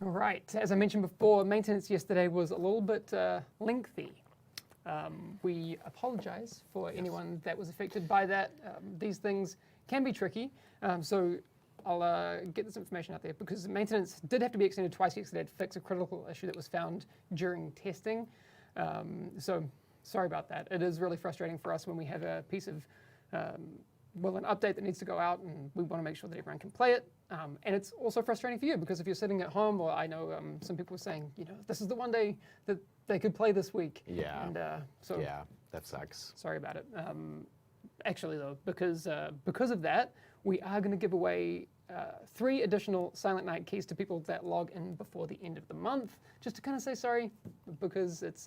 All right, as I mentioned before, maintenance yesterday was a little bit lengthy. We apologize for anyone that was affected by that. These things can be tricky, so I'll get this information out there because maintenance did have to be extended twice yesterday to fix a critical issue that was found during testing. So sorry about that. It is really frustrating for us when we have a piece of, well, an update that needs to go out and we want to make sure that everyone can play it. And it's also frustrating for you because if you're sitting at home, or I know some people were saying, you know, this is the one day that they could play this week. Yeah. And so yeah, that sucks. sorry about it. Actually, though, because of that, we are going to give away 3 additional Silent Night keys to people that log in before the end of the month, just to kind of say sorry, because it's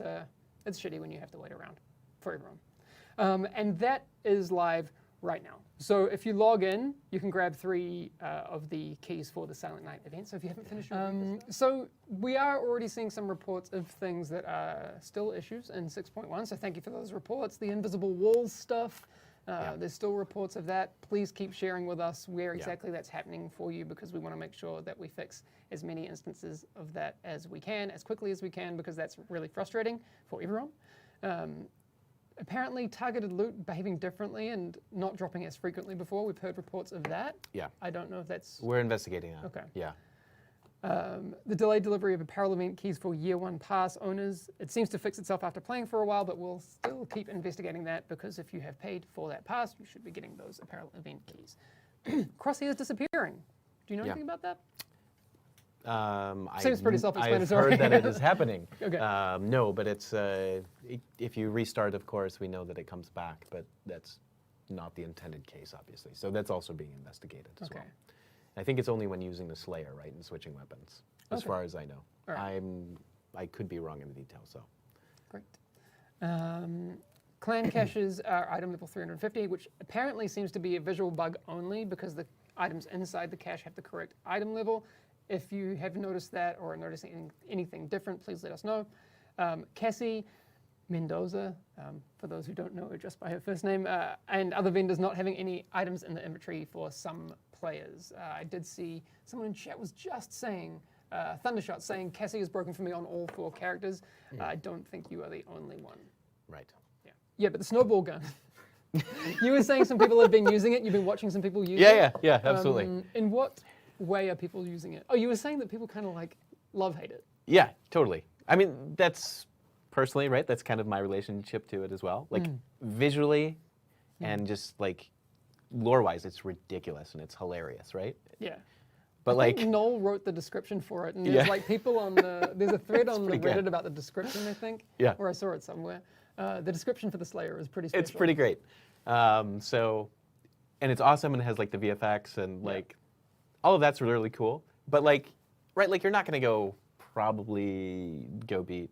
shitty when you have to wait around for everyone. And that is live right now. So if you log in, you can grab 3 of the keys for the Silent Night event. So if you haven't finished your so we are already seeing some reports of things that are still issues in 6.1. So thank you for those reports. The invisible walls stuff. There's still reports of that. Please keep sharing with us where exactly that's happening for you, because we want to make sure that we fix as many instances of that as we can, as quickly as we can, because that's really frustrating for everyone. Apparently targeted loot behaving differently and not dropping as frequently before. We've heard reports of that. Yeah. I don't know if that's... We're investigating that. Okay. Yeah. The delayed delivery of apparel event keys for year 1 pass owners. It seems to fix itself after playing for a while, but we'll still keep investigating that, because if you have paid for that pass, you should be getting those apparel event keys. Crosshair is disappearing. Do you know anything about that? Seems pretty self-explanatory. I've heard that it is happening. Okay. No, but it's if you restart, of course, we know that it comes back, but that's not the intended case, obviously. So that's also being investigated as well. I think it's only when using the Slayer, right, and switching weapons, as far as I know. Right. I could be wrong in the details, so. Great. Clan caches are item level 350, which apparently seems to be a visual bug only, because the items inside the cache have the correct item level. If you have noticed that or are noticing anything different, please let us know. Cassie Mendoza, for those who don't know her just by her first name, and other vendors not having any items in the inventory for some players. I did see someone in chat was just saying, Thundershot saying, Cassie is broken for me on all 4 characters. I don't think you are the only one. Right. Yeah, but the snowball gun. You were saying some people have been using it. You've been watching some people use it. Yeah, absolutely. In what way are people using it? Oh, you were saying that people kind of like love-hate it. Yeah, totally. I mean, that's personally, right? That's kind of my relationship to it as well. Like visually and just like lore-wise, it's ridiculous and it's hilarious, right? Yeah. But I think like Noel wrote the description for it, and there's like people on the there's a thread on the pretty Reddit good. about the description, I think. Yeah. Or I saw it somewhere. The description for the Slayer is pretty special. it's pretty great. So, and it's awesome and it has like the VFX and like all of that's really cool. But like, right, like you're not gonna probably go beat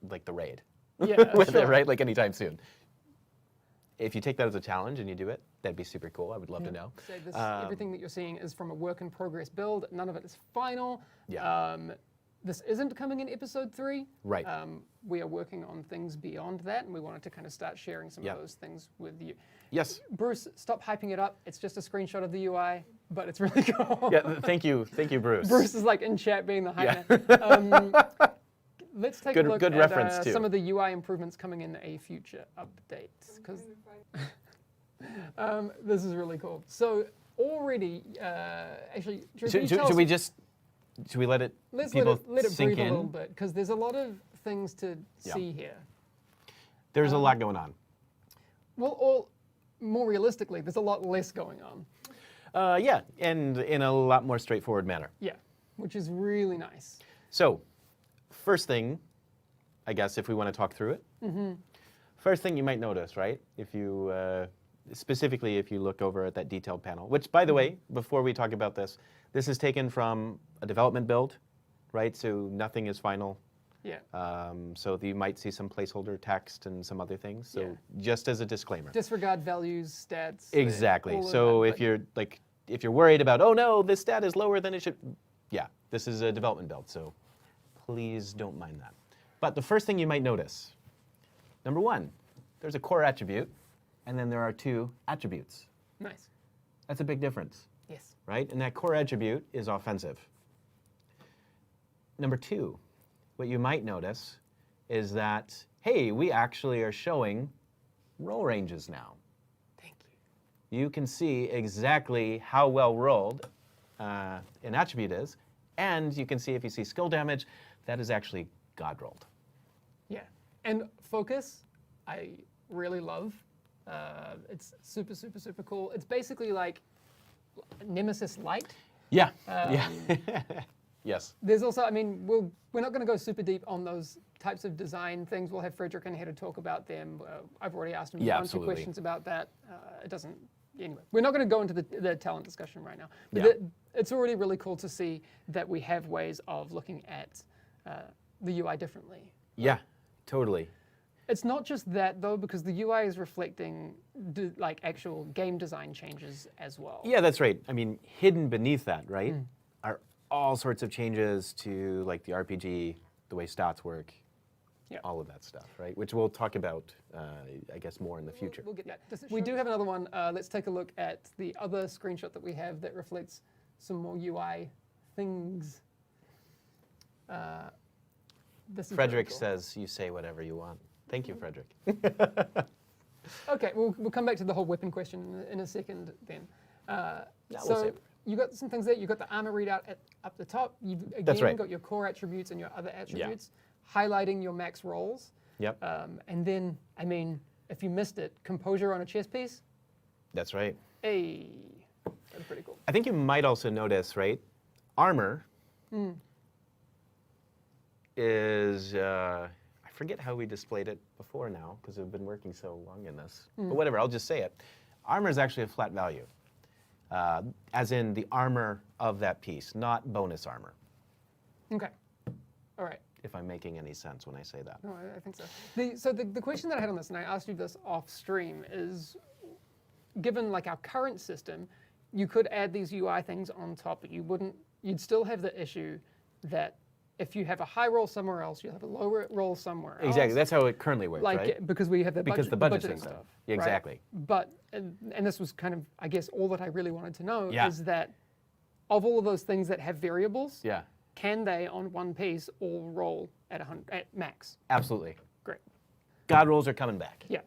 like the raid with it, right? Like anytime soon. If you take that as a challenge and you do it, that'd be super cool. I would love to know. So this, everything that you're seeing is from a work in progress build. None of it is final. Yeah. This isn't coming in episode 3. Right. We are working on things beyond that, and we wanted to kind of start sharing some of those things with you. Yes. Bruce, stop hyping it up. It's just a screenshot of the UI, but it's really cool. Yeah. Thank you, Bruce. Bruce is like in chat being the hype man. Let's take a look good at reference too. some of the UI improvements coming in a future update, because this is really cool. So already, actually, should we let it Let's people let it sink breathe in? a little bit, because there's a lot of things to see here. There's a lot going on. Well, or more realistically, there's a lot less going on. Yeah, and in a lot more straightforward manner. Yeah, which is really nice. So, first thing, I guess, if we want to talk through it. First thing you might notice, right? If you, specifically if you look over at that detailed panel, which, by the way, before we talk about this, this is taken from a development build, right? So nothing is final. Yeah. So you might see some placeholder text and some other things. So just as a disclaimer. Disregard values, stats. Exactly. So if you're worried about, oh no, this stat is lower than it should, yeah, this is a development build. So please don't mind that. But the first thing you might notice, number 1, there's a core attribute, and then there are 2 attributes. Nice. That's a big difference. Yes. Right? And that core attribute is offensive. number two, what you might notice is that, hey, we actually are showing roll ranges now. Thank you. You can see exactly how well rolled an attribute is, and you can see if you see skill damage, that is actually God rolled. Yeah, and focus, I really love. It's super, super, super cool. It's basically like Nemesis Light. Yeah, yeah. Yes. There's also, I mean, we're not going to go super deep on those types of design things. We'll have Frederick in here to talk about them. I've already asked him a bunch of questions about that. It doesn't, anyway, we're not going to go into the talent discussion right now. But it's already really cool to see that we have ways of looking at the UI differently. Yeah, totally. It's not just that though, because the UI is reflecting like actual game design changes as well. Yeah, that's right. I mean, hidden beneath that, right, are all sorts of changes to like the RPG, the way stats work, all of that stuff, right? Which we'll talk about, I guess, more in the future. We'll get that. We do have another one. Let's take a look at the other screenshot that we have that reflects some more UI things. This is Frederick cool. says, you say whatever you want. Thank you, Frederick. Okay, we'll come back to the whole weapon question in a second then. we'll So save it. you got some things there. You got the armor readout up the top. You've That's again right. got your core attributes and your other attributes, highlighting your max rolls. Yep, And then, I mean, if you missed it, composure on a chess piece. that's right. Hey, that's pretty cool. I think you might also notice, right, armor is, I forget how we displayed it before now, because we've been working so long in this. But whatever, I'll just say it. Armor is actually a flat value, as in the armor of that piece, not bonus armor, Okay, all right. if I'm making any sense when I say that. No, I think so. The question that I had on this, and I asked you this off stream, is given like our current system, you could add these UI things on top, but you'd still have the issue that if you have a high roll somewhere else, you'll have a low roll somewhere else. Exactly, that's how it currently works, like right? because we have the Because budget, the budget budgeting system. stuff. Exactly. Right? But and this was kind of, I guess, all that I really wanted to know Yeah. is that of all of those things that have variables, Yeah, can they on one piece all roll at 100 at max? absolutely. Great. God rolls are coming back. Yeah.